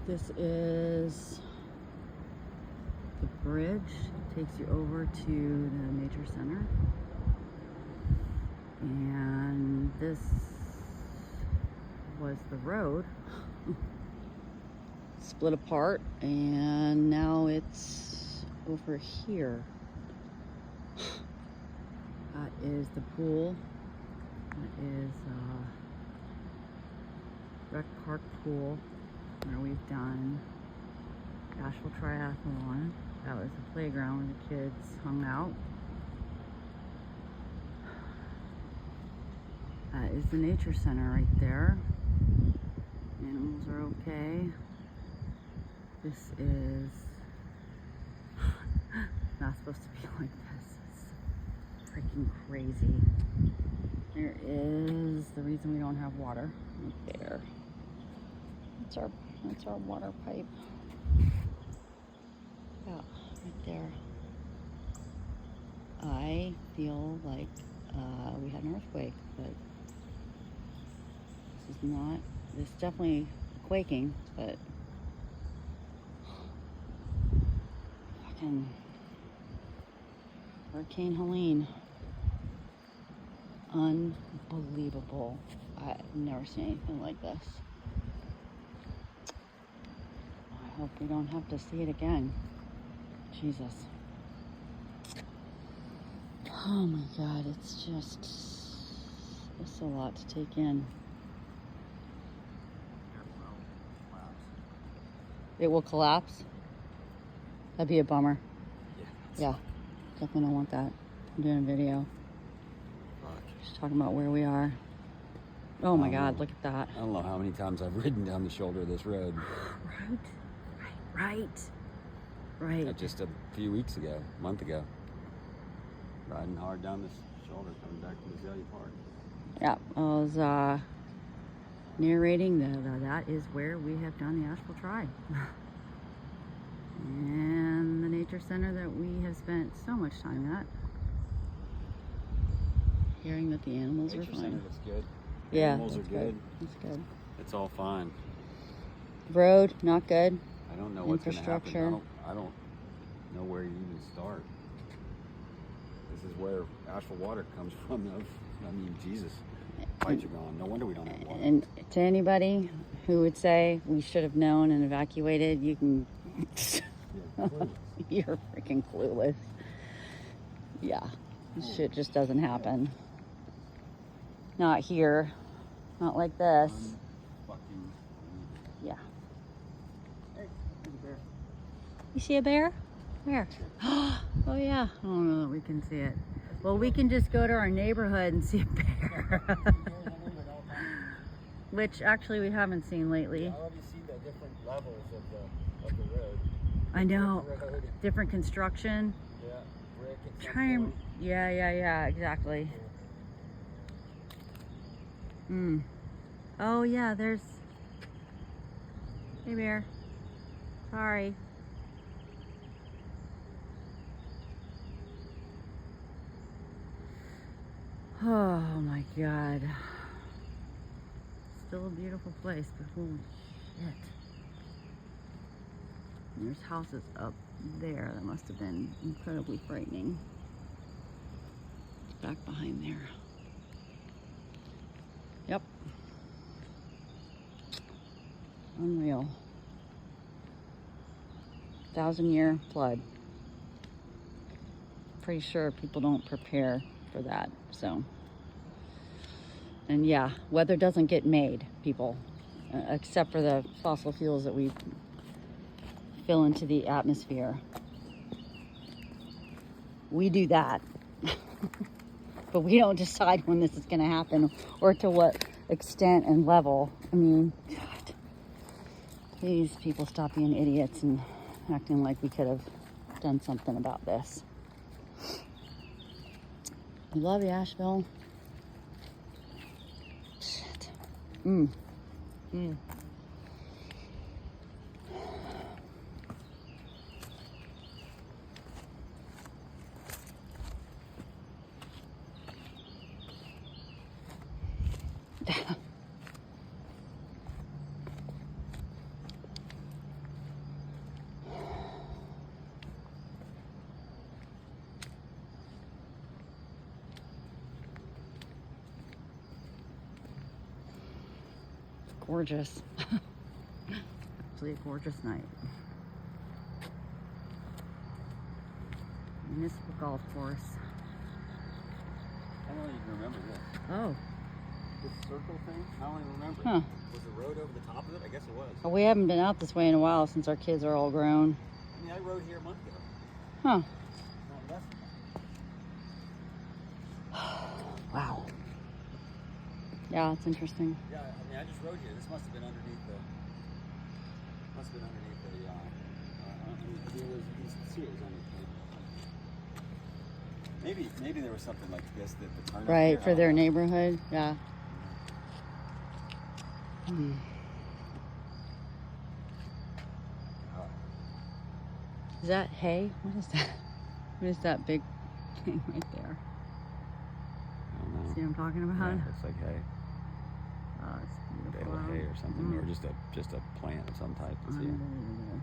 This is the bridge. It takes you over to the nature center. And this was the road. Split apart, and now it's over here. That is the pool. That is rec park pool where we've done Asheville Triathlon. That was the playground where the kids hung out. That is the nature center right there. Animals are okay. This is not supposed to be like this. It's freaking crazy. There is the reason we don't have water right there. That's our water pipe. Yeah, right there. I feel like we had an earthquake, but this is not. This is definitely quaking, but fucking Hurricane Helene. Unbelievable. I've never seen anything like this. I hope we don't have to see it again. Jesus. Oh my God, it's a lot to take in. It will collapse? That'd be a bummer. Yeah, definitely don't want that. I'm doing a video. Just talking about where we are. Oh my God, look at that. I don't know how many times I've ridden down the shoulder of this road. Right. Just a few weeks ago, a month ago. Riding hard down this shoulder coming back to Azalea Park. Yeah, I was narrating that is where we have done the Asheville Tri. And the nature center that we have spent so much time at. Hearing that the animals are fine. Nature center looks good. Yeah, Animals are good. That's good. It's all fine. Road, not good. I don't know what's going to Infrastructure. happen. I don't know where you even start. This is where Asheville water comes from. I mean, Jesus. Pipes are gone. No wonder we don't have water. And to anybody who would say we should have known and evacuated, you can... You're freaking clueless. Yeah, this shit just doesn't happen. Not here. Not like this. Yeah. Hey, there's a bear. You see a bear? Where? Oh yeah. I don't know that we can see it. Well, we can just go to our neighborhood and see a bear. Which actually we haven't seen lately. I already see the different levels of the road. I know. Different construction. Yeah, brick and some Yeah, exactly. Oh yeah, there's... Hey bear. Sorry. Oh my God. Still a beautiful place, but holy shit. And there's houses up there that must have been incredibly frightening. It's back behind there. Yep. Unreal. 1,000-year flood. Pretty sure people don't prepare for that, so. And yeah, weather doesn't get made, people, except for the fossil fuels that we fill into the atmosphere. We do that. But we don't decide when this is going to happen or to what extent and level. I mean, God, please, people, stop being idiots and acting like we could have done something about this. I love you, Asheville. Shit. gorgeous. Actually a gorgeous night. Municipal golf course. I don't even remember this. Oh. This circle thing? I don't even remember. Huh. Was the road over the top of it? I guess it was. Well, we haven't been out this way in a while since our kids are all grown. I mean, I rode here a month ago. Huh. Not less than that. Wow. Yeah, it's interesting. Yeah, I mean, I just rode here. This must have been underneath the. Must have been underneath the. I mean, you can see it was underneath. Maybe there was something like this that the turn. Right, for their neighborhood. Yeah. Is that hay? What is that? What is that big thing right there? I don't know. See what I'm talking about? Yeah, looks like hay. Oh, it's beautiful. Bale of hay or something, or just a plant of some type. Let's see. Unbelievable.